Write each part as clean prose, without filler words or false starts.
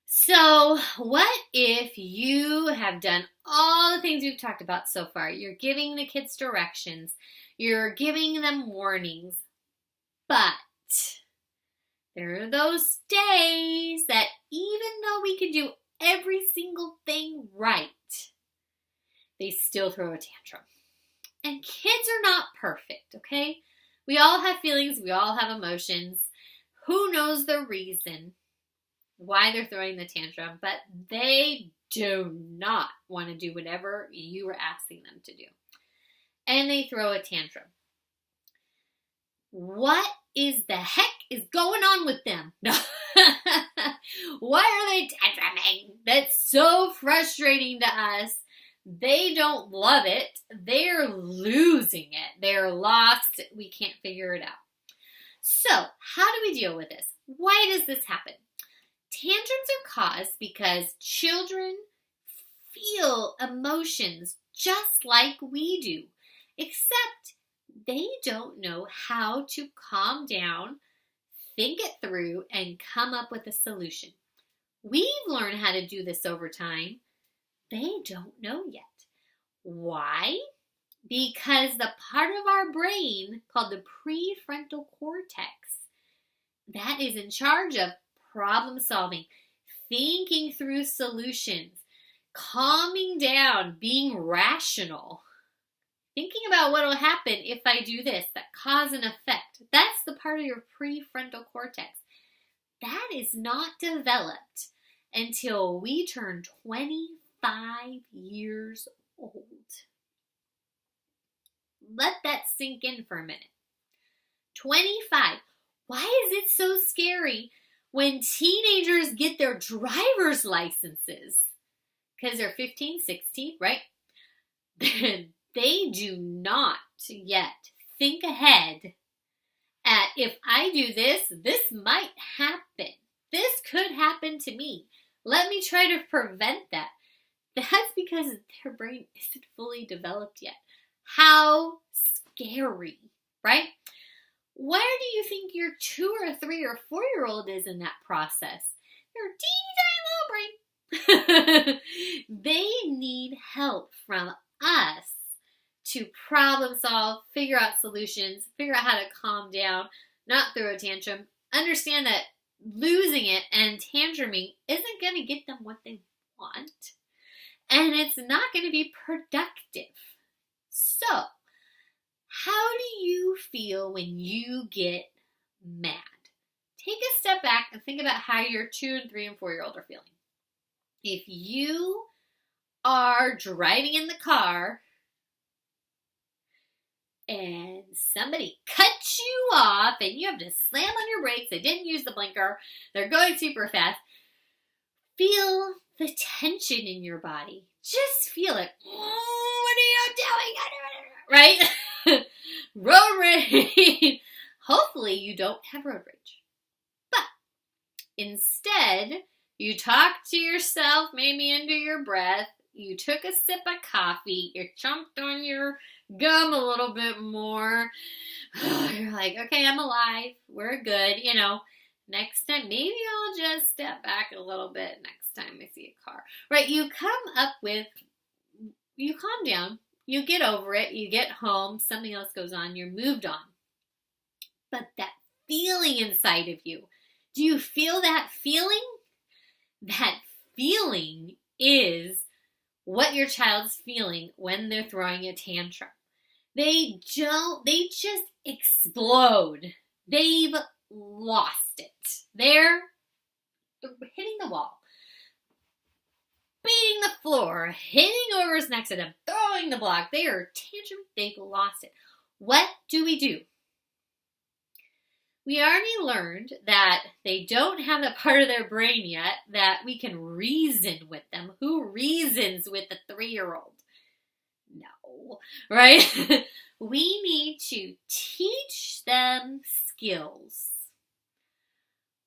So, what if you have done all the things we've talked about so far? You're giving the kids directions, you're giving them warnings, but there are those days that even though we can do every single thing right, they still throw a tantrum. And kids are not perfect, okay? We all have feelings, we all have emotions. Who knows the reason why they're throwing the tantrum, but they do not want to do whatever you are asking them to do. And they throw a tantrum. What is the heck is going on with them? No. Why are they tantruming? That's so frustrating to us. They don't love it. They're losing it. They're lost. We can't figure it out. So, how do we deal with this? Why does this happen? Tantrums are caused because children feel emotions just like we do, except they don't know how to calm down, think it through, and come up with a solution. We've learned how to do this over time. They don't know yet. Why? Because the part of our brain called the prefrontal cortex that is in charge of problem solving, thinking through solutions, calming down, being rational, thinking about what will happen if I do this, that cause and effect. That's the part of your prefrontal cortex. That is not developed until we turn 25 years old. Let that sink in for a minute. 25. Why is it so scary when teenagers get their driver's licenses? Because they're 15, 16, right? They do not yet think ahead at if I do this, this might happen. This could happen to me. Let me try to prevent that. That's because their brain isn't fully developed yet. How scary, right? Where do you think your 2 or 3 or 4-year-old is in that process? They're a teeny tiny little brain. They need help from us to problem solve, figure out solutions, figure out how to calm down, not throw a tantrum, understand that losing it and tantruming isn't going to get them what they want, and it's not going to be productive. So, how do you feel when you get mad? Take a step back and think about how your 2 and 3 and 4-year-old are feeling. If you are driving in the car and somebody cuts you off and you have to slam on your brakes, they didn't use the blinker, they're going super fast, feel the tension in your body. Just feel it. What are you doing? Right? Road rage. Hopefully you don't have road rage. But instead, you talk to yourself, maybe under your breath. You took a sip of coffee. You chomped on your gum a little bit more. You're like, okay, I'm alive. We're good. Next time, maybe I'll just step back a little bit next time I see a car. Right? You calm down. You get over it. You get home. Something else goes on. You're moved on. But that feeling inside of you, do you feel that feeling? That feeling is what your child's feeling when they're throwing a tantrum. They just explode. They've lost it. They're hitting the wall, beating the floor, hitting whoever's next to them, throwing the block. They are tantrum. They've lost it. What do? We already learned that they don't have that part of their brain yet that we can reason with them. Who reasons with a 3-year-old? No, right? We need to teach them skills.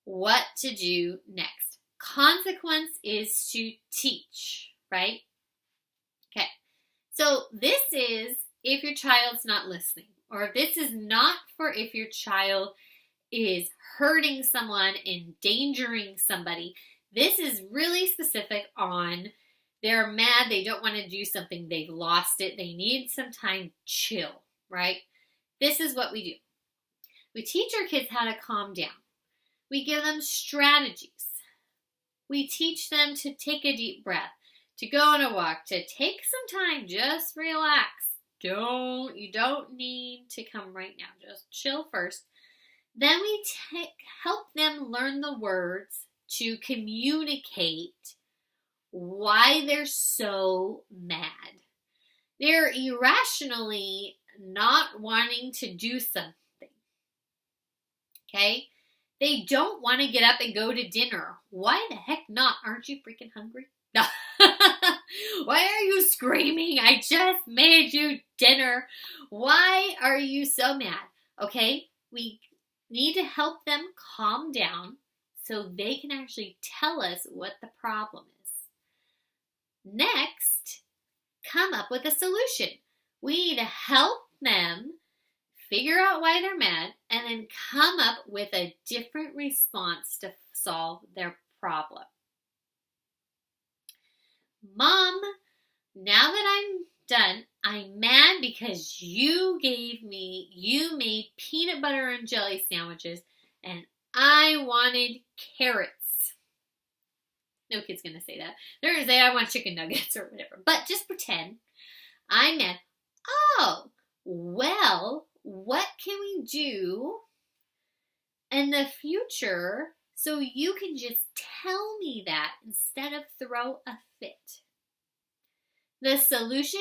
What to do next. Consequence is to teach, right? Okay. So this is if your child's not listening, or if this is not for if your child is hurting someone, endangering somebody. This is really specific on they're mad, they don't want to do something, they've lost it, they need some time to chill, right? This is what we do. We teach our kids how to calm down. We give them strategies. We teach them to take a deep breath, to go on a walk, to take some time, just relax. You don't need to come right now. Just chill first. Then we help them learn the words to communicate why they're so mad. They're irrationally not wanting to do something. Okay? They don't want to get up and go to dinner. Why the heck not? Aren't you freaking hungry? No. Why are you screaming? I just made you dinner. Why are you so mad? Okay? We need to help them calm down so they can actually tell us what the problem is. Next, come up with a solution. We need to help them figure out why they're mad and then come up with a different response to solve their problem. Mom, now that I'm done, I'm mad because you made peanut butter and jelly sandwiches and I wanted carrots. No kid's going to say that. They're going to say I want chicken nuggets or whatever. But just pretend I'm mad. Oh, well, what can we do in the future so you can just tell me that instead of throw a fit? The solution?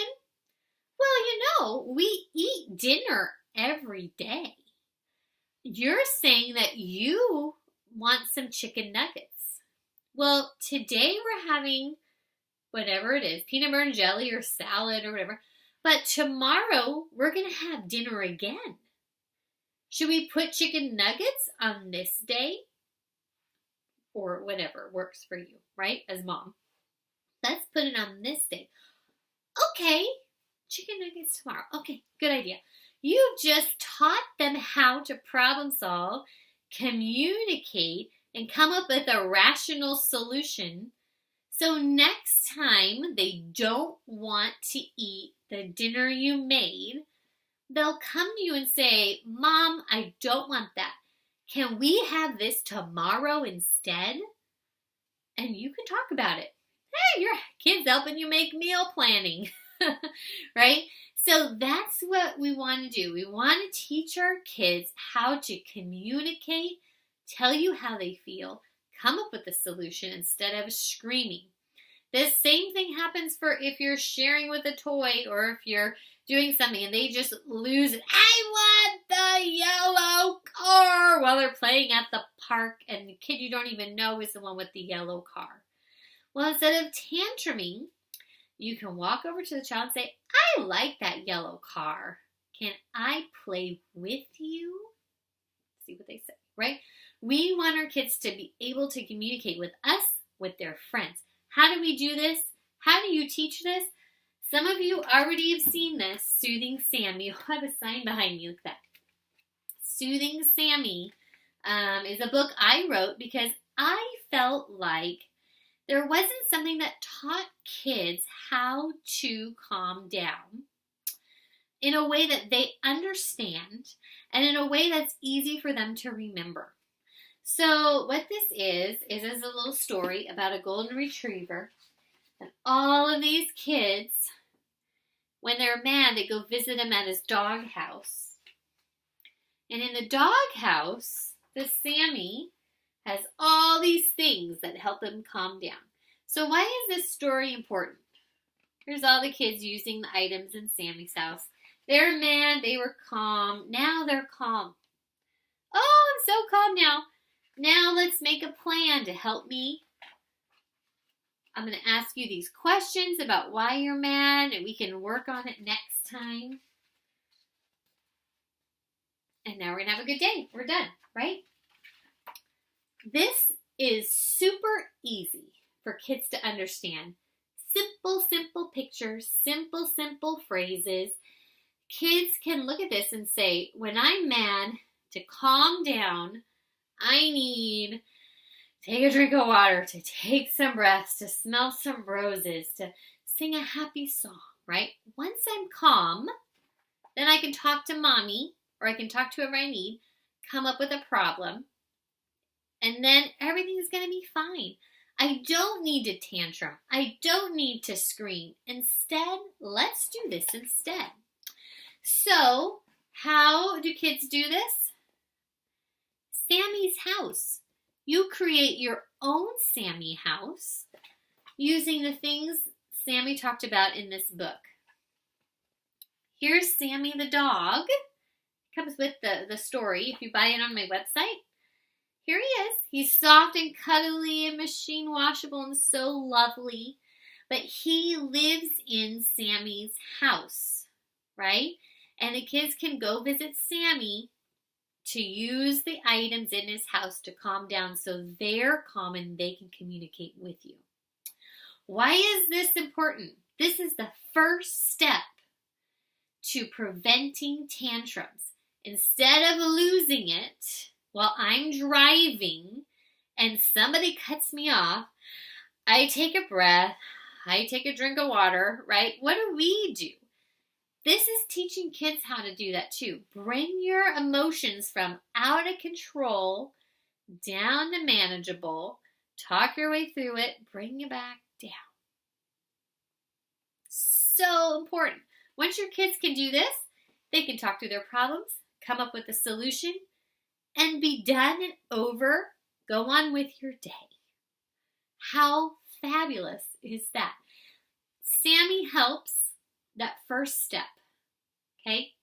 Well, we eat dinner every day. You're saying that you want some chicken nuggets. Well, today we're having whatever it is, peanut butter and jelly or salad or whatever. But tomorrow we're going to have dinner again. Should we put chicken nuggets on this day? Or whatever works for you, right? As mom. Let's put it on this day. Okay, chicken nuggets tomorrow. Okay, good idea. You just taught them how to problem solve, communicate, and come up with a rational solution. So next time they don't want to eat the dinner you made, they'll come to you and say, Mom, I don't want that. Can we have this tomorrow instead? And you can talk about it. Hey, your kid's helping you make meal planning, right? So that's what we want to do. We want to teach our kids how to communicate, tell you how they feel, come up with a solution instead of screaming. The same thing happens for if you're sharing with a toy or if you're doing something and they just lose it. I want the yellow car while they're playing at the park and the kid you don't even know is the one with the yellow car. Well, instead of tantruming, you can walk over to the child and say, I like that yellow car. Can I play with you? See what they say, right? We want our kids to be able to communicate with us, with their friends. How do we do this? How do you teach this? Some of you already have seen this, Soothing Sammy. I have a sign behind me, look at that. Soothing Sammy is a book I wrote because I felt like there wasn't something that taught kids how to calm down in a way that they understand and in a way that's easy for them to remember. So what this is a little story about a golden retriever. And all of these kids, when they're mad, they go visit him at his dog house. And in the dog house, the Sammy has all these things that help him calm down. So why is this story important? Here's all the kids using the items in Sammy's house. They're mad, they were calm. Now they're calm. Oh, I'm so calm now. Now let's make a plan to help me. I'm going to ask you these questions about why you're mad, and we can work on it next time. And now we're going to have a good day. We're done, right? This is super easy for kids to understand. Simple, simple pictures, simple phrases. Kids can look at this and say, when I'm mad, to calm down, I need take a drink of water, to take some breaths, to smell some roses, to sing a happy song, right? Once I'm calm, then I can talk to mommy, or I can talk to whoever I need, come up with a problem, and then everything's going to be fine. I don't need to tantrum. I don't need to scream. Instead, let's do this instead. So, how do kids do this? Sammy's house. You create your own Sammy house using the things Sammy talked about in this book. Here's Sammy the dog. Comes with the story if you buy it on my website. Here he is. He's soft and cuddly and machine washable and so lovely. But he lives in Sammy's house, right? And the kids can go visit Sammy to use the items in his house to calm down so they're calm and they can communicate with you. Why is this important? This is the first step to preventing tantrums. Instead of losing it while I'm driving and somebody cuts me off, I take a breath, I take a drink of water, right? What do we do? This is teaching kids how to do that too. Bring your emotions from out of control down to manageable. Talk your way through it. Bring it back down. So important. Once your kids can do this, they can talk through their problems, come up with a solution, and be done and over. Go on with your day. How fabulous is that? Sammy helps that first step. Okay?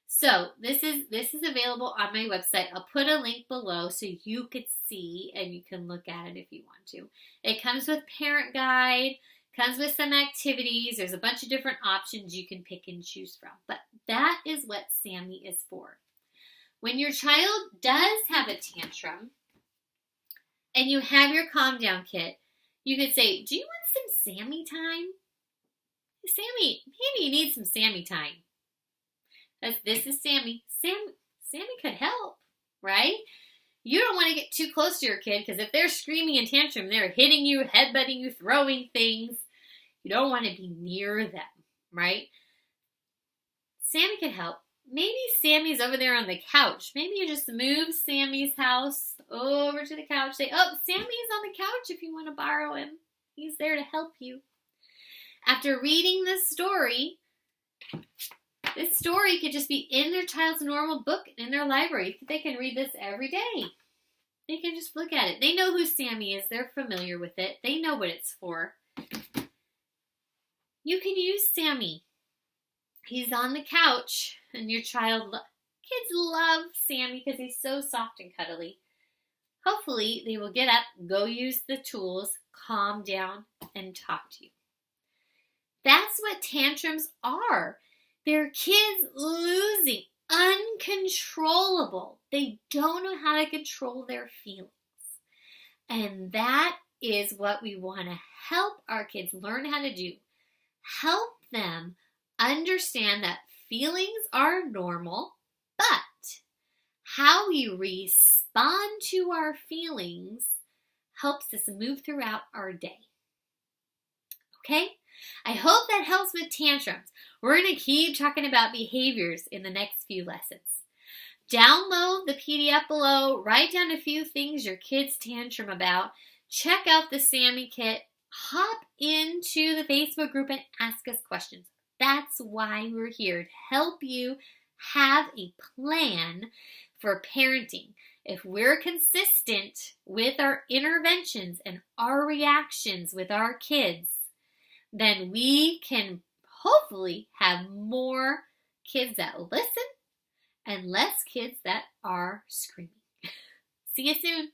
So this is available on my website. I'll put a link below so you could see and you can look at it if you want to. It comes with parent guide, comes with some activities. There's a bunch of different options you can pick and choose from. But that is what Sammy is for. When your child does have a tantrum and you have your calm down kit, you could say, do you want some Sammy time? Sammy, maybe you need some Sammy time. This is Sammy. Sammy could help, right? You don't want to get too close to your kid because if they're screaming and tantrum, they're hitting you, headbutting you, throwing things. You don't want to be near them, right? Sammy could help. Maybe Sammy's over there on the couch. Maybe you just move Sammy's house over to the couch. Say, oh, Sammy's on the couch if you want to borrow him. He's there to help you. After reading this story could just be in their child's normal book in their library. They can read this every day. They can just look at it. They know who Sammy is. They're familiar with it. They know what it's for. You can use Sammy. He's on the couch, and your kids love Sammy because he's so soft and cuddly. Hopefully, they will get up, go use the tools, calm down, and talk to you. That's what tantrums are. They're kids losing, uncontrollable. They don't know how to control their feelings. And that is what we want to help our kids learn how to do. Help them understand that feelings are normal, but how we respond to our feelings helps us move throughout our day. Okay? I hope that helps with tantrums. We're going to keep talking about behaviors in the next few lessons. Download the PDF below. Write down a few things your kids tantrum about. Check out the Sammy Kit. Hop into the Facebook group and ask us questions. That's why we're here, to help you have a plan for parenting. If we're consistent with our interventions and our reactions with our kids, then we can hopefully have more kids that listen and less kids that are screaming. See you soon.